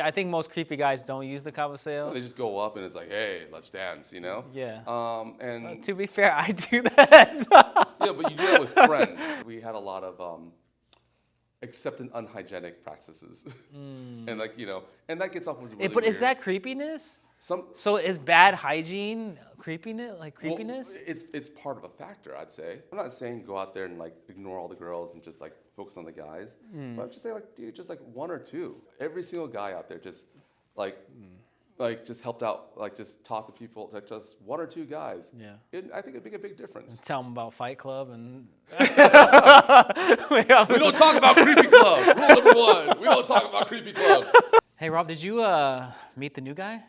I think most creepy guys don't use the cabaseo. They just go up and it's like, hey, let's dance, you know? Yeah. And To be fair, I do that. yeah, but you do that with friends. We had a lot of accepted unhygienic practices, and like and that gets off was really But is weird. that creepiness? Some So is bad hygiene creepiness? Like well, creepiness? it's part of a factor, I'd say. I'm not saying go out there and like ignore all the girls and just like focus on the guys, but I'm just saying like, dude, just like one or two. Every single guy out there just like just helped out, like just talk to people, like just one or two guys. Yeah. I think it'd make a big difference. Tell them about Fight Club and. We don't talk about Creepy Club. Rule number one: we don't talk about Creepy Club. Hey Rob, did you meet the new guy?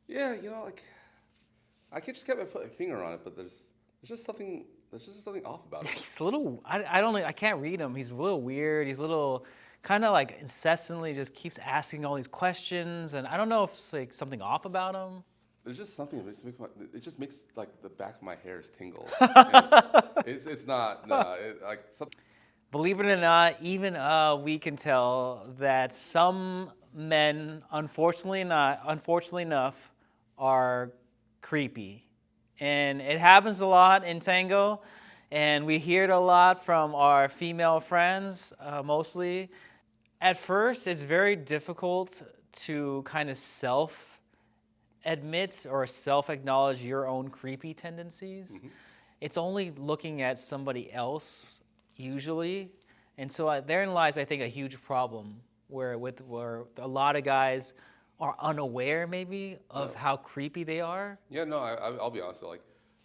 Yeah, like I can't just get my finger on it, but there's just something off about it. He's a little. I don't know. I can't read him. He's a little weird. He's a little kind of like incessantly just keeps asking all these questions, and I don't know if it's like something off about him. There's just something it just makes like the back of my hairs tingle. It's not like something. Believe it or not, even we can tell that some men, unfortunately enough, are creepy. And it happens a lot in tango, and we hear it a lot from our female friends, mostly. At first, it's very difficult to kind of self-admit or self-acknowledge your own creepy tendencies. Mm-hmm. It's only looking at somebody else, usually. And so therein lies, I think, a huge problem where a lot of guys are unaware, maybe, of how creepy they are. Yeah, no, I'll be honest.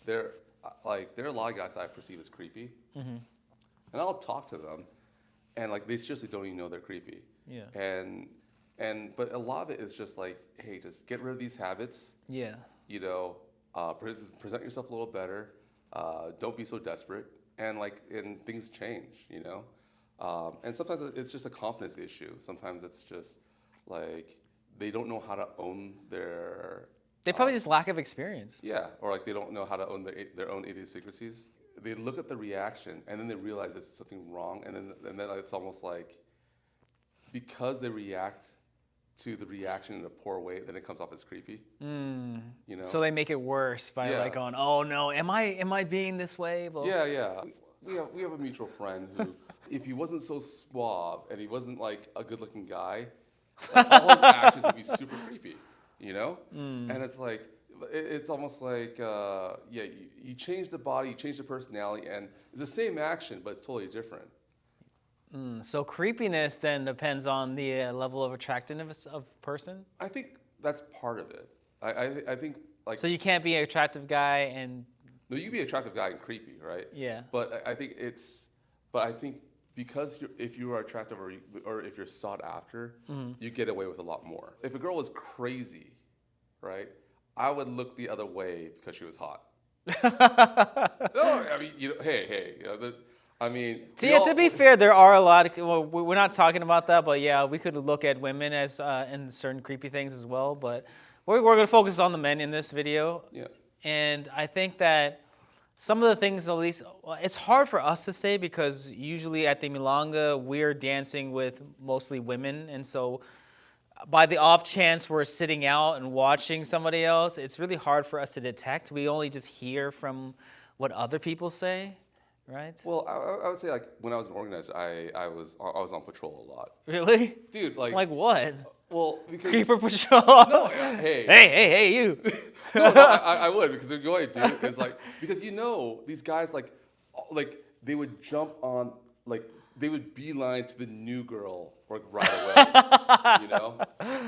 There are a lot of guys that I perceive as creepy, and I'll talk to them, and like they seriously don't even know they're creepy. Yeah. But a lot of it is just like, hey, just get rid of these habits. Yeah. Present yourself a little better. Don't be so desperate, and things change. And sometimes it's just a confidence issue. Sometimes it's just like they don't know how to own their. They probably just lack of experience. Yeah, or like they don't know how to own their own idiosyncrasies. They look at the reaction and then they realize there's something wrong, and then it's almost like because they react to the reaction in a poor way, then it comes off as creepy. So they make it worse by like going, "Oh no, am I being this way?" Well, yeah. We have a mutual friend who, if he wasn't so suave and he wasn't like a good-looking guy, like, all his actions would be super creepy. And it's like, it's almost like, you change the body, you change the personality, and it's the same action, but it's totally different. So creepiness then depends on the level of attractiveness of person? I think that's part of it. I think like. So you can't be an attractive guy and. No, you can be an attractive guy and creepy, right? Yeah. But I think because if you are attractive or if you're sought after, you get away with a lot more. If a girl was crazy, right, I would look the other way because she was hot. No, I mean, hey, to be fair, there are a lot of, we're not talking about that, but yeah, we could look at women as in certain creepy things as well, but we're going to focus on the men in this video. Yeah. And I think that some of the things, at least, it's hard for us to say because usually at the Milonga, we're dancing with mostly women. And so by the off chance we're sitting out and watching somebody else, it's really hard for us to detect. We only just hear from what other people say, right? Well, I would say like when I was an organizer, I was on patrol a lot. Really? Dude, like what? Well, because Creeper patrol. No, hey. Hey, you. No, I would, because you know what I do is like, because these guys like they would jump on, like they would beeline to the new girl like right away,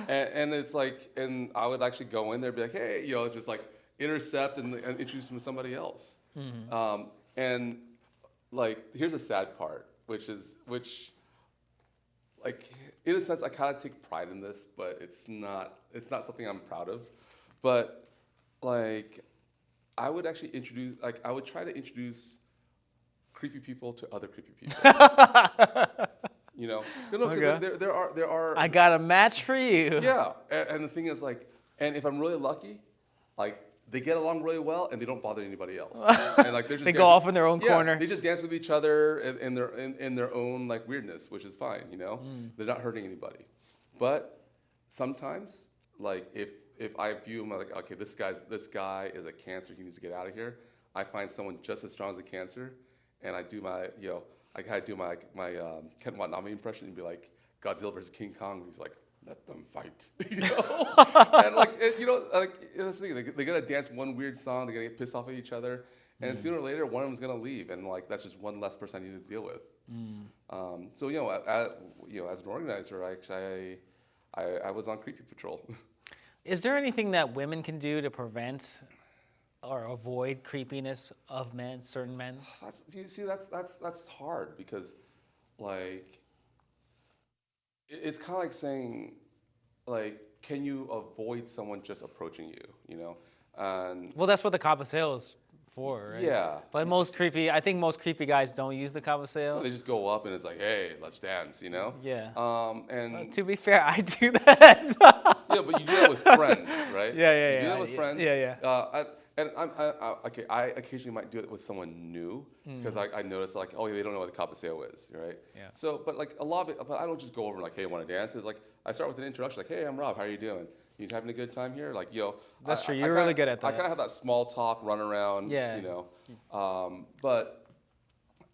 and it's like, and I would actually go in there and be like, hey, just like intercept and introduce them to somebody else. And like here's a sad part, which like in a sense I kind of take pride in this, but it's not something I'm proud of, but. Like, I would actually try to introduce creepy people to other creepy people. Because there are. I got a match for you. Yeah, and the thing is like, and if I'm really lucky, like they get along really well and they don't bother anybody else. And like they're just they go off in their own corner. They just dance with each other in their own like weirdness, which is fine. They're not hurting anybody, but. sometimes, like if I view him like, okay, this guy is a Cancer, he needs to get out of here. I find someone just as strong as a Cancer, and I do my, I kind of do my Ken Watanabe impression and be like, Godzilla versus King Kong. He's like, let them fight, and like, like that's the thing. They're gonna dance one weird song. They're gonna get pissed off at each other, and sooner or later, one of them's gonna leave, and like that's just one less person I need to deal with. So as an organizer, I was on creepy patrol. Is there anything that women can do to prevent or avoid creepiness of men, certain men? You see, that's hard because, like, it's kind of like saying, like, can you avoid someone just approaching you? And Well, that's what the cabaseo is for, right? yeah, But I think most creepy guys don't use the cabaseo. they just go up and it's like, hey, let's dance, Yeah. And To be fair, I do that. yeah, but you do that with friends, right? Yeah, You do yeah. that with friends. Yeah. And I occasionally might do it with someone new because I notice like, oh, they don't know what the cabaseo is, right? Yeah. So, but like a lot of it, but I don't just go over and like, hey, want to dance? It's like I start with an introduction, like, hey, I'm Rob. How are you doing? You having a good time here? Like, That's true. I You're kinda- really good at I that. kind of have that small talk, run around, Yeah. But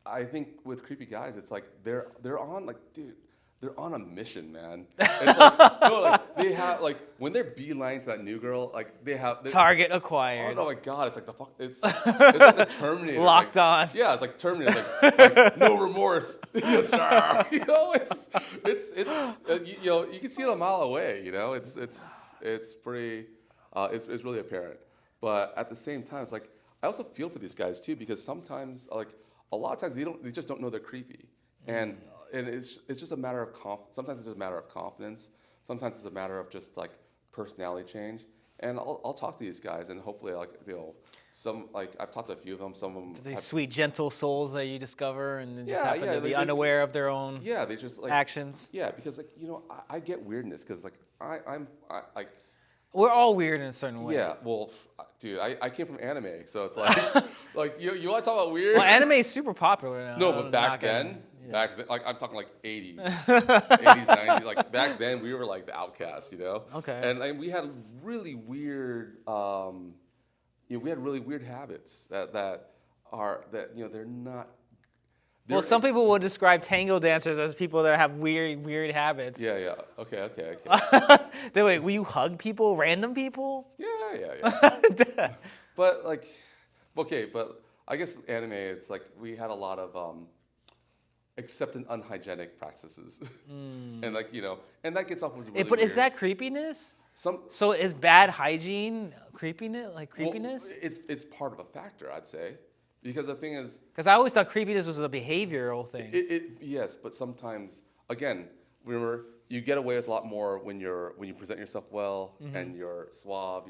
I think with creepy guys, it's like they're on like, dude, they're on a mission, man. It's like, like they have like when they're beeline to that new girl, like Target oh acquired. no, my God! It's like the fuck. It's like the Terminator. Locked like, on. Yeah, it's like Terminator. Like no remorse. It's you can see it a mile away. It's pretty. It's really apparent. But at the same time, it's like I also feel for these guys too because sometimes like a lot of times they just don't know they're creepy, and it's just a matter of sometimes it's just a matter of confidence. Sometimes it's a matter of just like personality change. And I'll talk to these guys and hopefully like some like I've talked to a few of them. Some of them These sweet, gentle souls that you discover and then just happen to be they unaware of their own they just like actions. Yeah, because like I get weirdness because like I'm like. We're all weird in a certain way. Yeah, well, dude, I came from anime, so it's like, like you want to talk about weird? Well, anime is super popular now. No, but back then, like I'm talking like 80s, 80s, 90s, like back then we were like the outcasts, Okay. And like, we had really weird, we had really weird habits that they're not. Well, some people would describe tango dancers as people that have weird habits. Yeah. Okay. Wait, will you hug people, random people? Yeah. But like, okay, but I guess anime, it's like we had a lot of accepted unhygienic practices, and like and that gets off was really But weird. is that creepiness? Some So is bad hygiene creepiness? Like creepiness? Well, it's part of a factor, I'd say, because the thing is, Because I always thought creepiness was a behavioral thing. yes, but sometimes again, remember you get away with a lot more when you present yourself well and you're suave,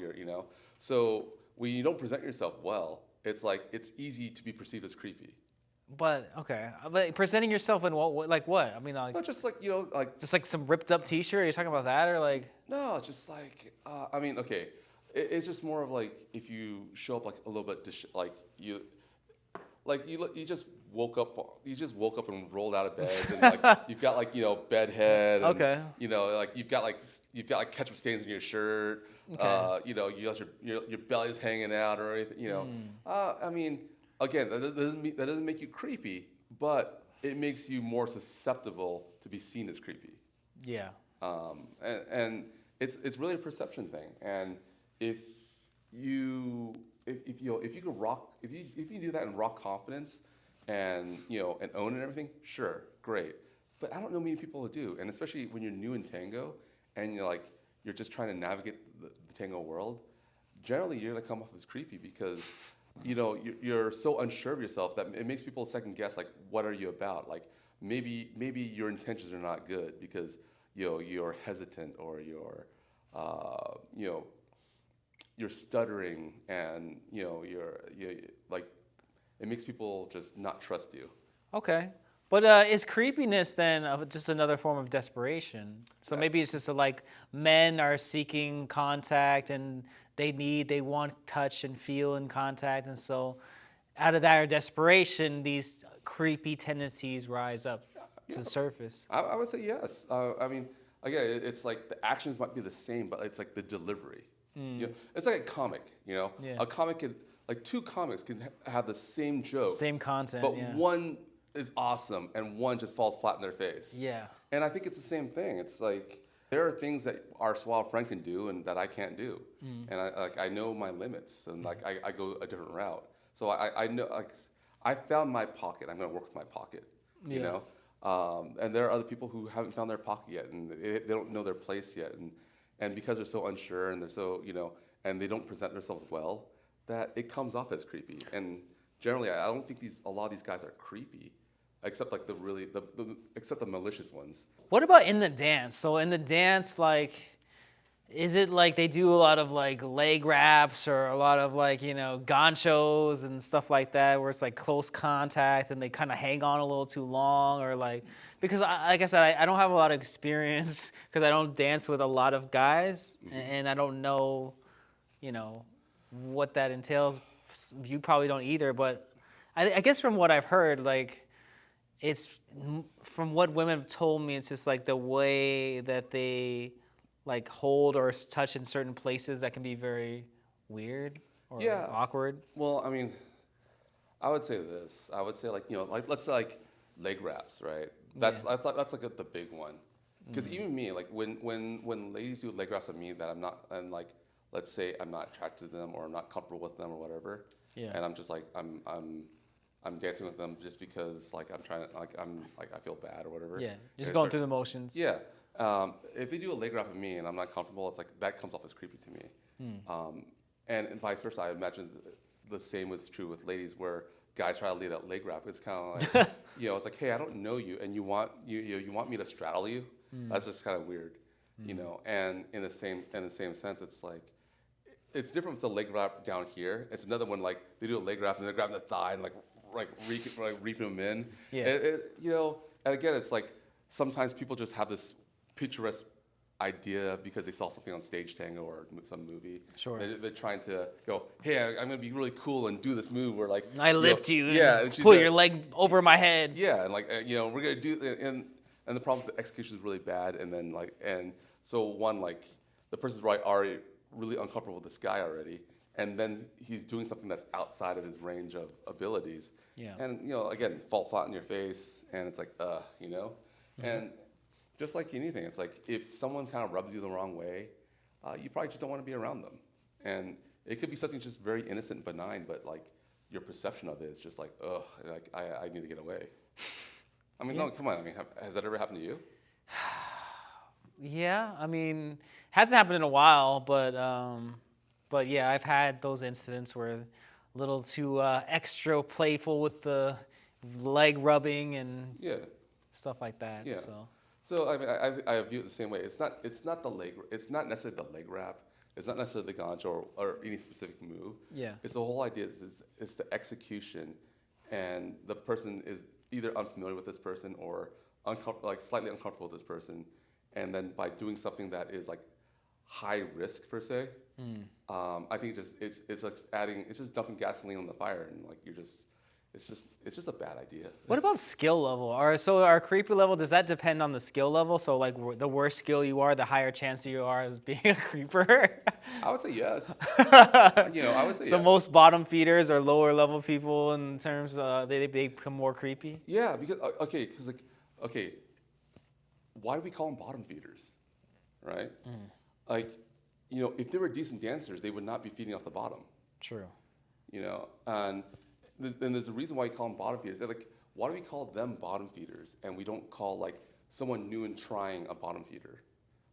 So when you don't present yourself well, it's like it's easy to be perceived as creepy. But okay, but presenting yourself in what like what? I mean, like Not just like like just like some ripped up T-shirt. Are you talking about that or like? no, it's just like I mean, okay, it's just more of like if you show up like a little bit you just woke up and rolled out of bed and like you've got like bed head and, Okay. like you've got like ketchup stains in your shirt. Okay. You got your belly's hanging out or anything. I mean, again, that doesn't make you creepy, but it makes you more susceptible to be seen as creepy. Yeah. And it's really a perception thing. And if you can do that and rock confidence and and own and everything, sure, great. But I don't know many people who do, and especially when you're new in tango and you're just trying to navigate the tango world. Generally, you're gonna come off as creepy because you're so unsure of yourself that it makes people second guess like, what are you about? Like maybe your intentions are not good because you're hesitant or you're stuttering and you're like it makes people just not trust you. Okay. But is creepiness then just another form of desperation? So maybe it's just like men are seeking contact and they want touch and feel in contact, and so out of that desperation, these creepy tendencies rise up to the surface. I would say yes. I mean, again, it's like the actions might be the same, but it's like the delivery. You know, it's like a comic. You know, Yeah. a comic can like two comics can have the same joke, Same content. but Yeah. one is awesome and one just falls flat in their face. Yeah. And I think it's the same thing. It's like there are things that our suave friend can do and that I can't do, and I know my limits, and like I go a different route. So I know like I found my pocket. I'm gonna work with my pocket. You Yeah. know, and there are other people who haven't found their pocket yet, and they don't know their place yet, and because they're so unsure and they're so and they don't present themselves well, that it comes off as creepy. And generally, I don't think a lot of these guys are creepy, except like except the malicious ones. What about in the dance? So in the dance, like, is it like they do a lot of like leg wraps or a lot of like, ganchos and stuff like that, where it's like close contact and they kind of hang on a little too long, or like, because like I said, I don't have a lot of experience because I don't dance with a lot of guys, and I don't know, what that entails. You probably don't either, but I guess from what I've heard, like, it's from what women have told me, it's just like the way that they like hold or touch in certain places that can be very weird or Yeah. awkward. Well, I mean, I would say this. I would say like like let's say like leg wraps, right? That's like the big one. Because even me, like when ladies do leg wraps at me that I'm not, and like let's say I'm not attracted to them or I'm not comfortable with them or whatever, Yeah. and I'm just like I'm dancing with them just because like I'm trying to like I feel bad or whatever. Yeah, just And going it's through the motions. yeah. If they do a leg wrap at me and I'm not comfortable, it's like that comes off as creepy to me. And vice versa. I imagine the same was true with ladies, where guys try to lead that leg wrap. It's kind of like it's like, hey, I don't know you, and you want me to straddle you. That's just kind of weird, And in the same sense, it's like it's different with the leg wrap down here. It's another one like they do a leg wrap and they're grabbing the thigh and like reaping them in. Yeah. And again, it's like sometimes people just have this picturesque idea because they saw something on Stage Tango or some movie. Sure. They're trying to go, hey, I'm gonna be really cool and do this move where like I lift you yeah, and and she's pull gonna- your leg over my head. yeah, and like we're gonna do and the problem is the execution is really bad, and then so one like the person's already really uncomfortable with this guy already, and then he's doing something that's outside of his range of abilities. Yeah. And again, fall flat in your face, and it's like and just like anything, it's like if someone kind of rubs you the wrong way, you probably just don't want to be around them, and it could be something just very innocent and benign, but like your perception of it is just like, ugh, like I need to get away. I mean, no, come on. I mean, has that ever happened to you? Yeah, I mean, hasn't happened in a while, but yeah, I've had those incidents where a little too extra playful with the leg rubbing and Yeah. stuff like that. Yeah. So So I mean, I view it the same way. It's not the leg. It's not necessarily the leg wrap. It's not necessarily the gancho or any specific move. yeah, It's the whole idea is the execution, and the person is either unfamiliar with this person or slightly uncomfortable with this person, and then by doing something that is like high risk per se, I think it's just dumping gasoline on the fire, and like it's just a bad idea. what about skill level? Our creepy level, does that depend on the skill level? So like the worse skill you are, the higher chance you are as being a creeper. I would say yes. I would say So yes. most bottom feeders are lower level people in terms they become more creepy. Yeah, because why do we call them bottom feeders, right? Like, if they were decent dancers, they would not be feeding off the bottom, True. and there's a reason why we call them bottom feeders. They're like, why do we call them bottom feeders and we don't call like someone new and trying a bottom feeder?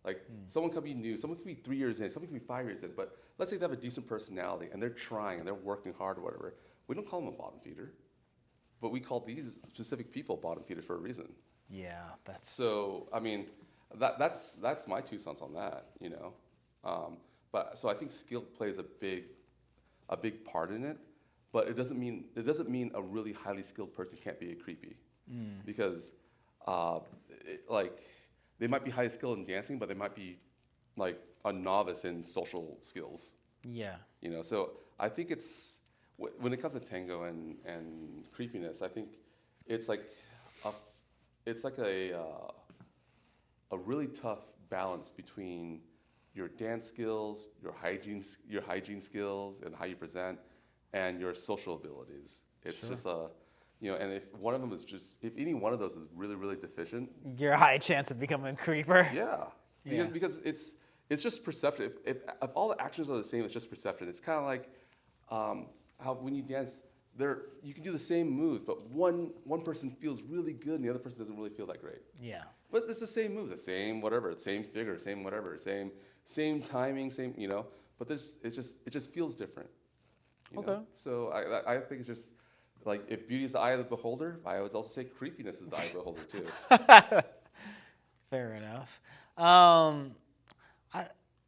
Like someone could be new, someone could be 3 years in, someone could be 5 years in, but let's say they have a decent personality and they're trying and they're working hard or whatever. We don't call them a bottom feeder, but we call these specific people bottom feeders for a reason. Yeah, that's So I mean, that's my 2 cents on that, But so I think skill plays a big part in it, but it doesn't mean a really highly skilled person can't be a creepy, because they might be highly skilled in dancing, but they might be like a novice in social skills. yeah. So I think when it comes to tango and creepiness, I think it's like a really tough balance between your dance skills, your hygiene skills, and how you present, and your social abilities. It's Sure. just a, and if one of them is if any one of those is really, really deficient, You're a high chance of becoming a creeper. yeah, Yeah. because it's just perception. If all the actions are the same, it's just perception. It's kind of like how when you dance, you can do the same moves, but one person feels really good and the other person doesn't really feel that great. Yeah. But it's the same moves, the same whatever, same figure, same whatever, same timing, same But it just feels different. Okay. So I think it's just like if beauty is the eye of the beholder, I would also say creepiness is the eye of the beholder too. Fair enough.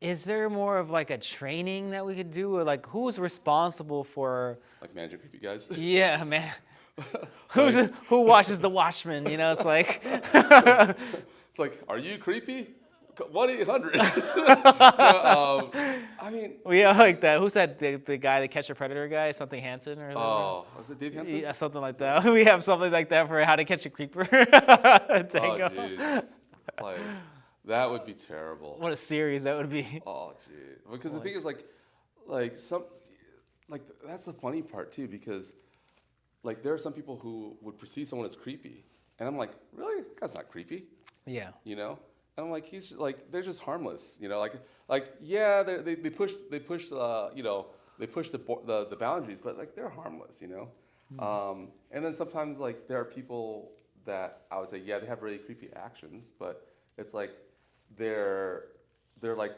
Is there more of like a training that we could do, or like who's responsible for? Like managing creepy guys. Yeah, man. Like- Who watches the Watchmen? You know, it's like. It's like, are you creepy? 1-800. I mean, Yeah, like that. Who's that? The guy, the Catch a Predator guy, something Hansen or something? was it Dave Hansen? Yeah, something like that. We have something like that for how to catch a creeper. Oh, Tango. jeez. Like, that would be terrible. What a series that would be. Oh, jeez. Because the thing is, like that's the funny part too. Because, like, there are some people who would perceive someone as creepy, and I'm like, really? That guy's not creepy, Yeah. And I'm like, he's like, they're just harmless, yeah, they push they push the boundaries, but like they're harmless, And then sometimes like there are people that I would say, yeah, they have really creepy actions, but it's like they're like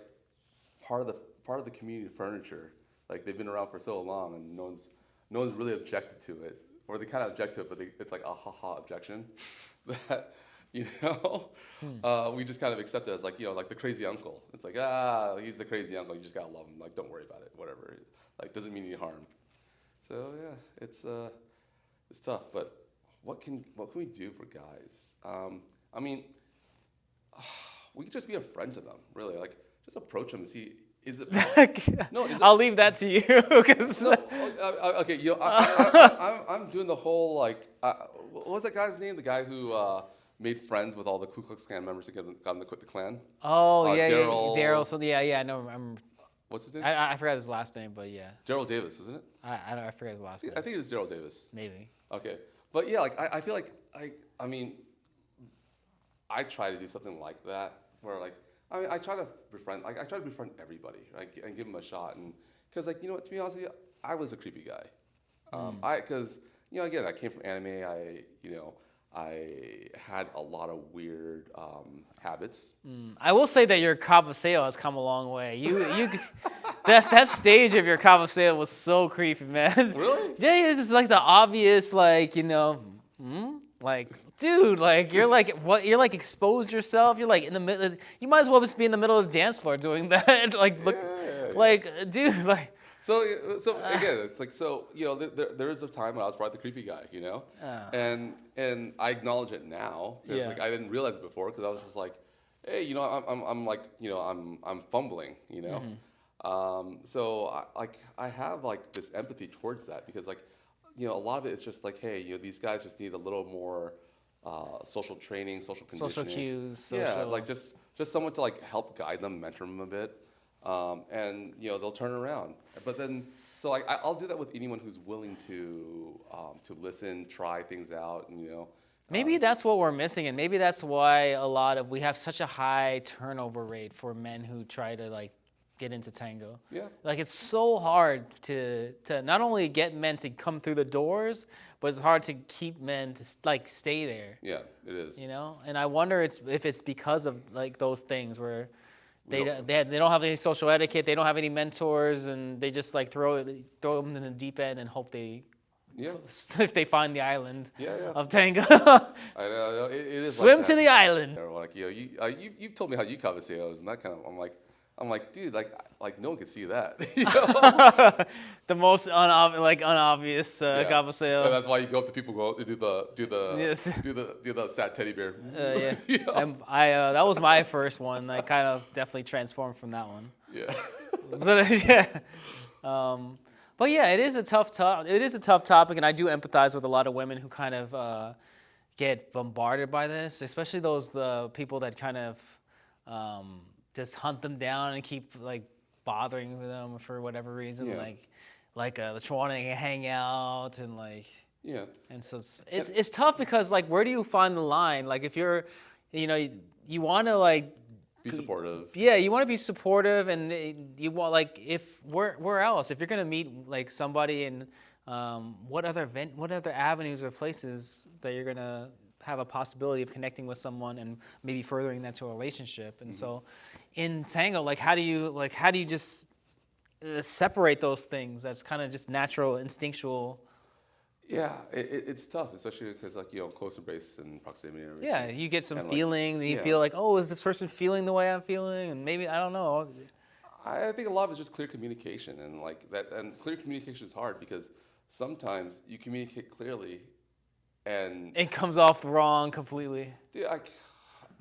part of the community furniture. Like they've been around for so long, and no one's really objected to it, or they kind of object to it, but it's like a ha-ha objection that we just kind of accept it as like like the crazy uncle. It's like he's the crazy uncle. You just gotta love him. Like don't worry about it. Whatever. Like doesn't mean any harm. So yeah, it's tough. But what can we do for guys? I mean, we could just be a friend to them. Really, like just approach them and see. Is it possible? No, I'll leave that to you. 'Cause no, okay. I'm doing the whole like. What was that guy's name? The guy who made friends with all the Ku Klux Klan members to get them to quit the Klan. Oh yeah, Daryl. Daryl. So yeah, I know. What's his name? I forgot his last name, but yeah. Daryl Davis, isn't it? I forget his last name. I think it is Daryl Davis. Maybe. Okay, but yeah, like I feel like I mean, I try to do something like that where like I try to befriend everybody, right, and give them a shot, and because like to be honest with you, I was a creepy guy. Because again, I came from anime. I had a lot of weird habits. I will say that your cavaseo has come a long way. You that stage of your cavaseo was so creepy, man. Really? Yeah, it's like the obvious, like like dude, like you're like what? You're like exposed yourself. You're like in the middle. You might as well just be in the middle of the dance floor doing that. Like look, like dude, like. So again, it's like there is a time when I was probably the creepy guy, and I acknowledge it now because like I didn't realize it before because I was just like, hey, I'm like I'm fumbling, So I have like this empathy towards that because like a lot of it is just like, hey, these guys just need a little more social training, social conditioning, Social cues, like just someone to like help guide them, mentor them a bit. And they'll turn around. But then, so like I'll do that with anyone who's willing to listen, try things out, and Maybe that's what we're missing, and maybe that's why we have such a high turnover rate for men who try to like get into tango. Yeah. Like it's so hard to not only get men to come through the doors, but it's hard to keep men to like stay there. Yeah, it is. And I wonder if it's because of like those things where. They don't have any social etiquette. They don't have any mentors, and they just like throw them in the deep end and hope if they find the island of tango. I know it is. Swim like to the island. Or like you've told me how you cavaseo and that kind of. I'm like dude, like no one can see that. The most unobvious cavaseo. And that's why you go up to people do the sad teddy bear. And that was my first one. I kind of definitely transformed from that one. Yeah. But yeah, it is a tough topic, and I do empathize with a lot of women who kind of get bombarded by this, especially the people that kind of just hunt them down and keep like bothering them for whatever reason, Yeah. just wanting to hang out and like. Yeah. And so it's, And it's it's tough because like where do you find the line? Like if you're, you want to like, be supportive. yeah, you want to be supportive, and you want like if where else if you're gonna meet like somebody, and what other avenues or places that you're gonna have a possibility of connecting with someone and maybe furthering that to a relationship. And so in tango, like how do you just separate those things? That's kind of just natural, instinctual. Yeah, it's tough, especially because like close embrace and proximity and everything. Yeah, you get some And like, feelings, and you yeah, feel like, oh, is this person feeling the way I'm feeling? And maybe I don't know. I think a lot of it's just clear communication and like that. And clear communication is hard because sometimes you communicate clearly, and It comes off wrong completely. dude,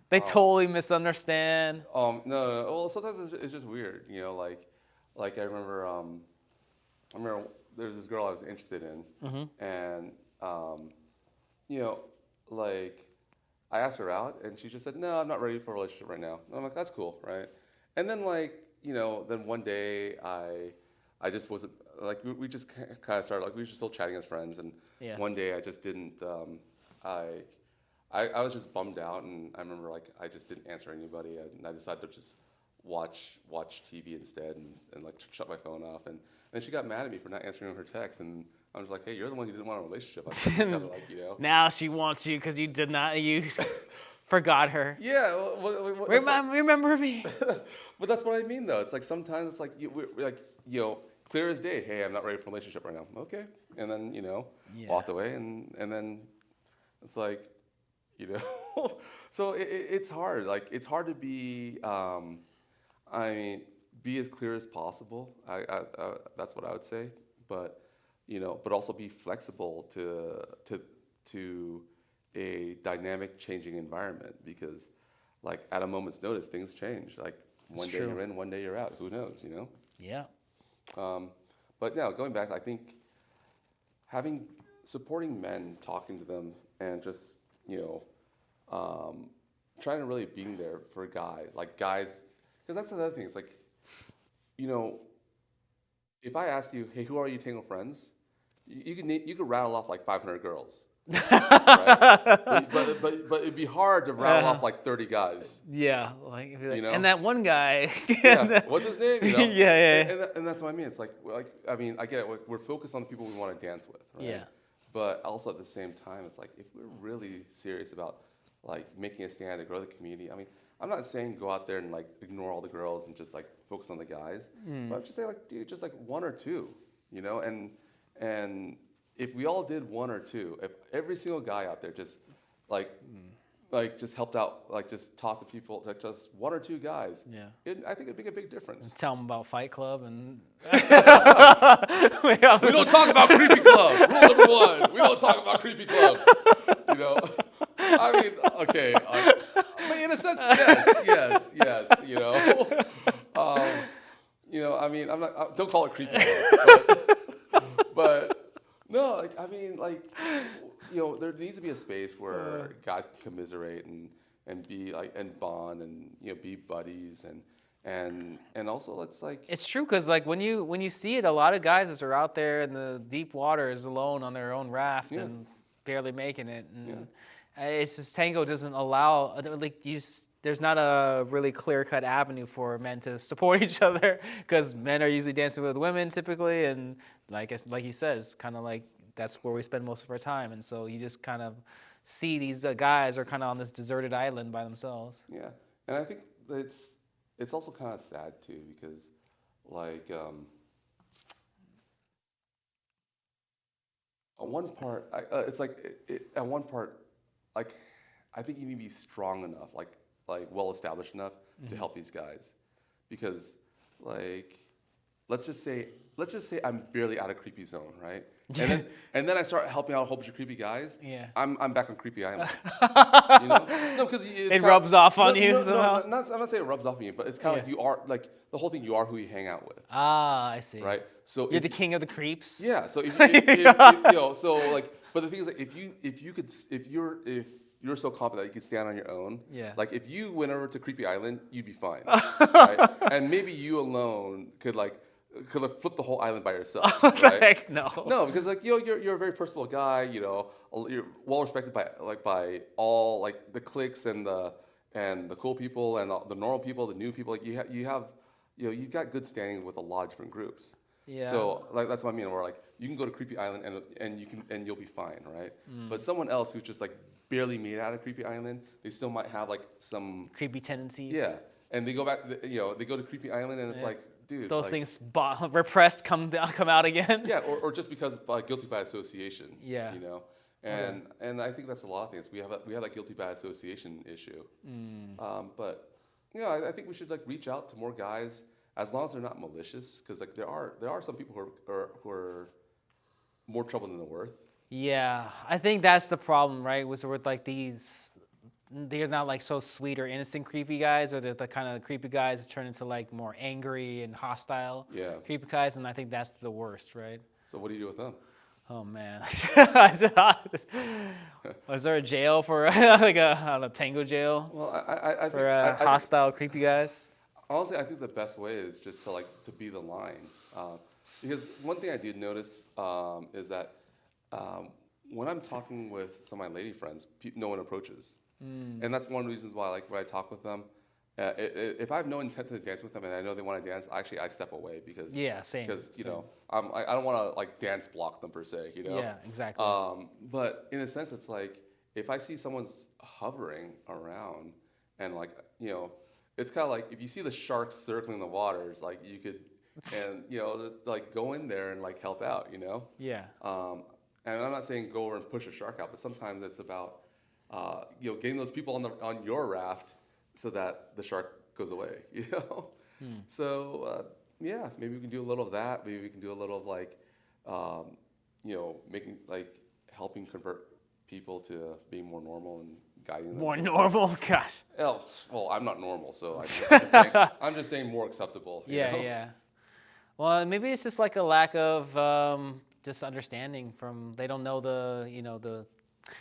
They totally misunderstand. no, no, no. Well, sometimes it's just weird, like I remember there's this girl I was interested in, and you know, like I asked her out, and she just said, "No, I'm not ready for a relationship right now." And I'm like, "That's cool, right?" And then then one day I just wasn't like we just kind of started like we were just still chatting as friends, and Yeah. one day I just didn't I. I was just bummed out, and I remember like I just didn't answer anybody, and I decided to just watch TV instead, and like shut my phone off, and she got mad at me for not answering her text, and I was like, hey, you're the one who didn't want a relationship. I just gotta Now she wants you because you did not. You forgot her. Yeah, Remember me? but that's what I mean though. It's like sometimes it's like we're like clear as day. Hey, I'm not ready for a relationship right now. Okay, and then Yeah. walked away, and then it's like so it's hard. Like it's hard to be. I mean, be as clear as possible. That's what I would say. But but also be flexible to a dynamic, changing environment because, like at a moment's notice, things change. Like one day true. you're in, one day you're out. Who knows? Yeah. But now going back, I think supporting men, talking to them, and just trying to really being there for a guy, like guys, because that's another thing. It's like, you know, if I asked you, hey, who are you Tango friends? You could rattle off like 500 girls, right? But it'd be hard to rattle off like 30 guys. Yeah, like, And that one guy. Yeah, what's his name? Yeah. And that's what I mean. It's like I mean, I get it. We're focused on the people we want to dance with, right? Yeah. But also at the same time, it's like if we're really serious about like making a stand to grow the community. I mean, I'm not saying go out there and like ignore all the girls and just like focus on the guys. But I'm just saying like, dude, just like one or two, and if we all did one or two, if every single guy out there just like just helped out, like just talk to people, like just one or two guys, Yeah. I think it'd make a big difference. Tell them about Fight Club and. We don't talk about Creepy Club. Rule number one: we don't talk about Creepy Club. I mean, okay, but in a sense, yes. I mean, I'm not. Don't call it Creepy Club, but no, like I mean, like there needs to be a space where guys can commiserate and be like and bond and be buddies and also it's like It's true because like when you see it, a lot of guys that are out there in the deep waters alone on their own raft and barely making it, and it's just tango doesn't allow there's not a really clear-cut avenue for men to support each other because men are usually dancing with women typically, and like you said, it's kind of like that's where we spend most of our time, and so you just kind of see these guys are kind of on this deserted island by themselves. Yeah, and I think it's also kind of sad too because like on one part it's like at one part like I think you need to be strong enough like well established enough to help these guys because like let's just say I'm barely out of creepy zone, right? And then I start helping out a whole bunch of creepy guys. Yeah. I'm back on creepy island. No, because It rubs off on you somehow. I'm not saying it rubs off on you, but it's kind of like you are like the whole thing. You are who you hang out with. Ah, I see. Right. So You're the king of the creeps. Yeah. So so like, but the thing is like if you're so confident that you can stand on your own. Yeah. Like if you went over to Creepy Island, you'd be fine, right? And maybe you alone could have flipped the whole island by yourself, What the right? heck? No. No, because like you're a very personable guy. You know, you're well respected by all like the cliques and the cool people and the normal people, the new people. Like you've got good standing with a lot of different groups. Yeah. So like that's what I mean. Where like you can go to Creepy Island and you'll be fine, right? But someone else who's just like barely made it out of Creepy Island, they still might have like some Creepy tendencies. yeah. And they go back, they go to Creepy Island and it's like, It's- dude, Those like, things repressed come out again. yeah, or just because guilty by association. Yeah. You know, and I think that's a lot of things. We have that guilty by association issue. But I think we should like reach out to more guys as long as they're not malicious, because like there are some people who are more trouble than they're worth. Yeah, I think that's the problem, right? Was with like they're not like so sweet or innocent creepy guys, or they're the kind of creepy guys that turn into like more angry and hostile Yeah. creepy guys, and I think that's the worst, right? So what do you do with them? Oh man, was there a jail for like I don't know, Tango jail Well, I for think, I hostile creepy guys? honestly, I think the best way is just to be the line, because one thing I did notice is that when I'm talking with some of my lady friends, no one approaches, and that's one of the reasons why like when I talk with them, if I have no intent to dance with them and I know they want to dance, actually I step away because Yeah, same. because same. I don't want to like dance block them per se, you know. Yeah, exactly. But in a sense, it's like if I see someone's hovering around and like it's kind of like if you see the sharks circling the waters, like you could and like go in there and like help out, you know. Yeah. And I'm not saying go over and push a shark out, but sometimes it's about getting those people on your raft so that the shark goes away, you know. So yeah, maybe we can do a little of that. Maybe we can do a little of like making like helping convert people to being more normal and guiding them. More normal, gosh. Oh, well, I'm not normal, so I'm just saying more acceptable. you Yeah, know? yeah. Well, maybe it's just like a lack of just understanding from they don't know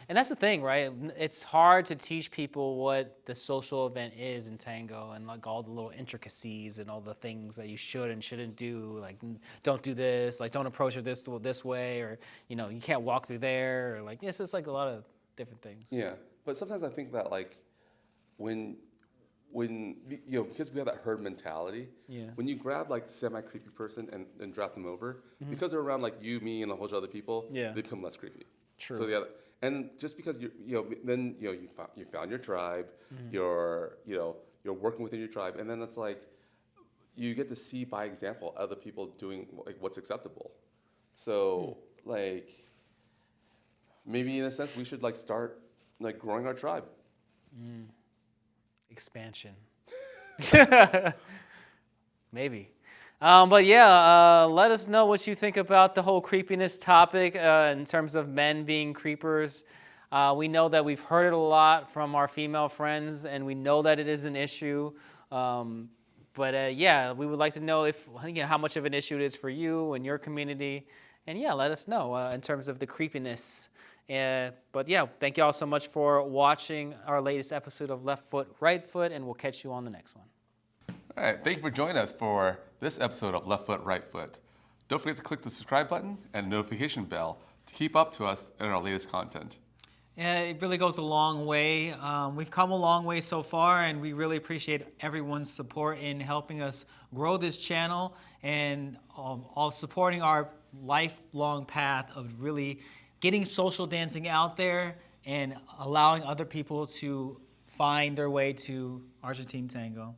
and that's the thing, right? It's hard to teach people what the social event is in tango and like all the little intricacies and all the things that you should and shouldn't do. Like, don't do this, like don't approach it this way, or you can't walk through there, or like it's just like a lot of different things. Yeah, but sometimes I think that like when because we have that herd mentality. Yeah. When you grab like semi creepy person and draft them over, because they're around like you, me, and a whole bunch of other people, Yeah. they become less creepy. True. So and just because then you found your tribe, you're working within your tribe, and then it's like you get to see by example other people doing like what's acceptable. So like maybe in a sense we should like start like growing our tribe. Expansion. Maybe. But yeah, let us know what you think about the whole creepiness topic in terms of men being creepers. We know that we've heard it a lot from our female friends, and we know that it is an issue. But yeah, we would like to know how much of an issue it is for you and your community. And yeah, let us know in terms of the creepiness. But yeah, thank you all so much for watching our latest episode of Left Foot, Right Foot, and we'll catch you on the next one. All right, thank you for joining us for this episode of Left Foot, Right Foot. Don't forget to click the subscribe button and notification bell to keep up to us in our latest content. Yeah, it really goes a long way. We've come a long way so far, and we really appreciate everyone's support in helping us grow this channel and all supporting our lifelong path of really getting social dancing out there and allowing other people to find their way to Argentine Tango.